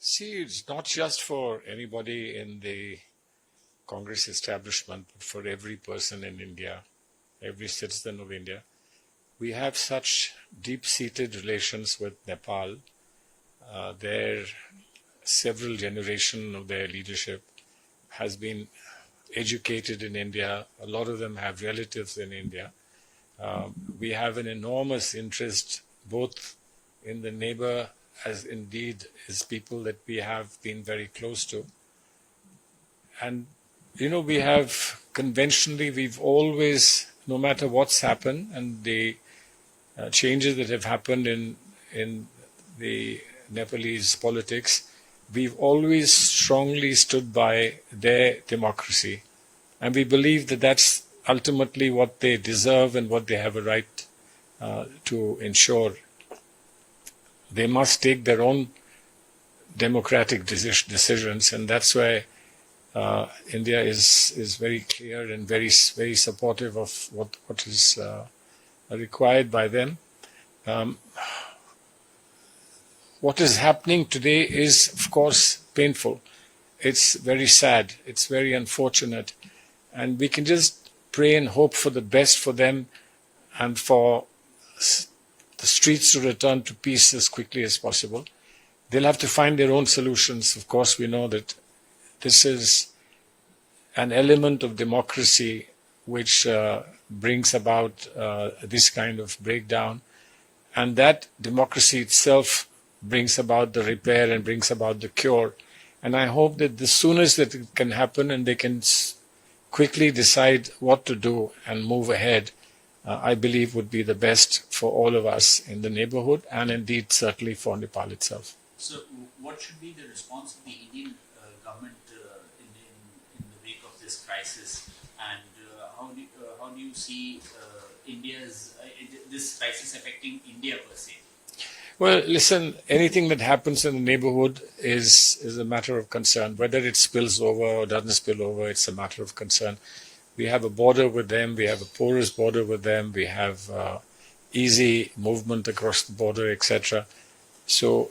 See, it's not just for anybody in the Congress establishment, but for every person in India, every citizen of India. We have such deep-seated relations with Nepal. Their several generations of their leadership has been educated in India. A lot of them have relatives in India. We have an enormous interest both in the neighbor as indeed as people that we have been very close to. And, we have conventionally, we've always, no matter what's happened and the changes that have happened in the Nepalese politics, we've always strongly stood by their democracy. And we believe that that's ultimately what they deserve and what they have a right to ensure. They must take their own democratic decisions, and that's why India is very clear and very supportive of what is required by them. What is happening today is, of course, painful. It's very sad. It's very unfortunate. And we can just pray and hope for the best for them and for the streets to return to peace as quickly as possible. They'll have to find their own solutions. Of course, we know that this is an element of democracy which brings about this kind of breakdown. And that democracy itself brings about the repair and brings about the cure. And I hope that the soonest that it can happen and they can quickly decide what to do and move ahead, I believe would be the best for all of us in the neighborhood and indeed certainly for Nepal itself. So what should be the response of the Indian government in the wake of this crisis, and how do you see this crisis affecting India per se? Well, listen, anything that happens in the neighborhood is a matter of concern. Whether it spills over or doesn't spill over, it's a matter of concern. We have a border with them. We have a porous border with them. We have easy movement across the border, etc. So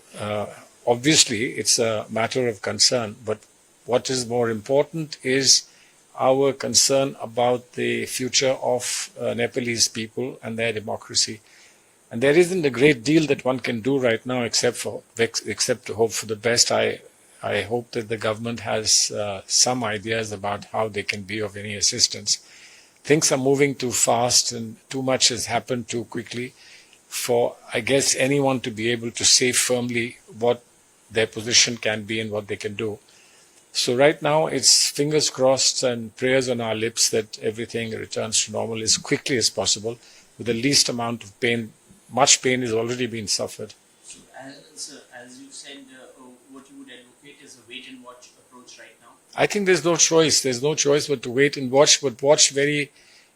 obviously, it's a matter of concern. But what is more important is our concern about the future of Nepalese people and their democracy. And there isn't a great deal that one can do right now except to hope for the best. I hope that the government has some ideas about how they can be of any assistance. Things are moving too fast and too much has happened too quickly for, I guess, anyone to be able to say firmly what their position can be and what they can do. So right now it's fingers crossed and prayers on our lips that everything returns to normal as quickly as possible with the least amount of pain. Much pain has already been suffered. So as you said, what you would advocate is a wait-and-watch approach right now? I think there's no choice. There's no choice but to wait and watch, but watch very,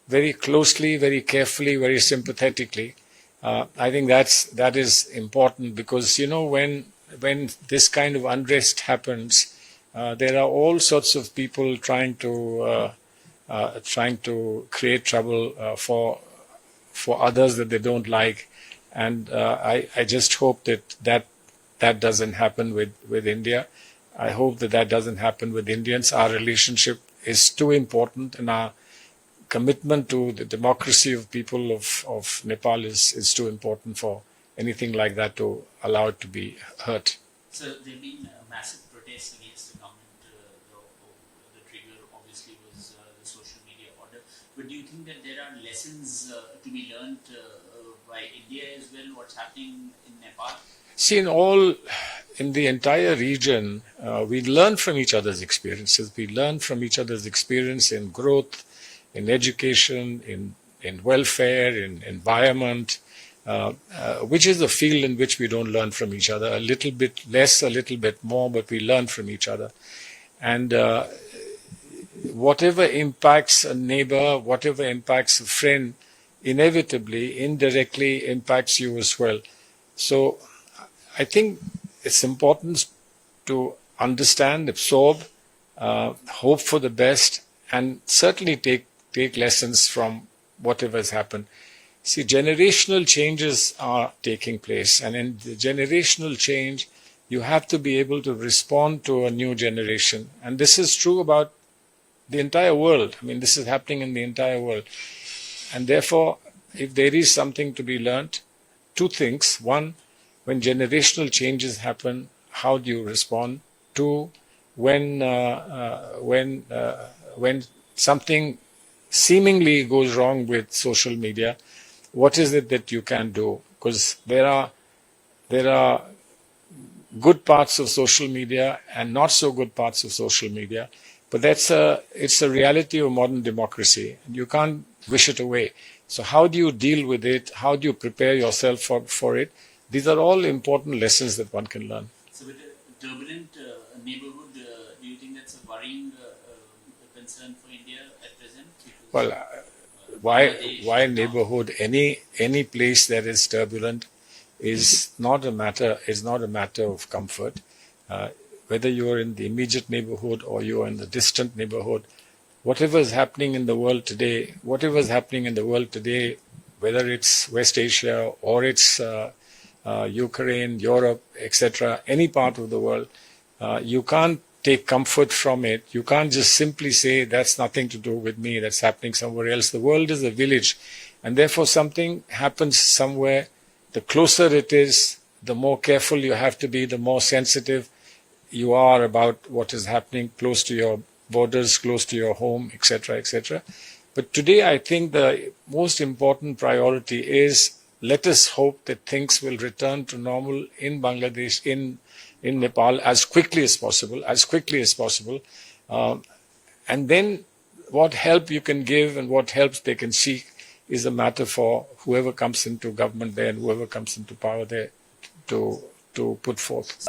very closely, very carefully, very sympathetically. I think that is important because, when this kind of unrest happens, there are all sorts of people trying to create trouble for others that they don't like. And I just hope that doesn't happen with India. I hope that doesn't happen with Indians. Our relationship is too important, and our commitment to the democracy of people of Nepal is too important for anything like that to allow it to be hurt. So there have been massive protests against the government. The trigger obviously was the social media order. But do you think that there are lessons to be learned by India as well, what's happening in Nepal? See, in the entire region, we learn from each other's experiences. We learn from each other's experience in growth, in education, in welfare, in environment, which is a field in which we don't learn from each other. A little bit less, a little bit more, but we learn from each other. And whatever impacts a neighbor, whatever impacts a friend, inevitably, indirectly impacts you as well. So I think it's important to understand, absorb, hope for the best, and certainly take lessons from whatever has happened. See, generational changes are taking place, and in the generational change, You have to be able to respond to a new generation. And this is true about the entire world. I mean, this is happening in the entire world. And therefore, if there is something to be learnt, two things. One, when generational changes happen, how do you respond? Two, when something seemingly goes wrong with social media, what is it that you can do? Because there are good parts of social media and not so good parts of social media, but it's a reality of modern democracy. You can't wish it away. So how do you deal with it? How do you prepare yourself for it? These are all important lessons that one can learn. So with a turbulent neighborhood, do you think that's a worrying concern for India at present? Well, why neighborhood? Any place that is turbulent is not a matter of comfort. Whether you are in the immediate neighborhood or you are in the distant neighborhood, whatever is happening in the world today, whether it's West Asia or it's Ukraine, Europe, etc., any part of the world, you can't take comfort from it. You can't just simply say, that's nothing to do with me, that's happening somewhere else. The world is a village, and therefore something happens somewhere. The closer it is, the more careful you have to be, the more sensitive you are about what is happening close to your borders, close to your home, etc., etc. But today, I think the most important priority is, let us hope that things will return to normal in Bangladesh, in Nepal as quickly as possible, and then what help you can give and what help they can seek is a matter for whoever comes into government there and whoever comes into power there to put forth.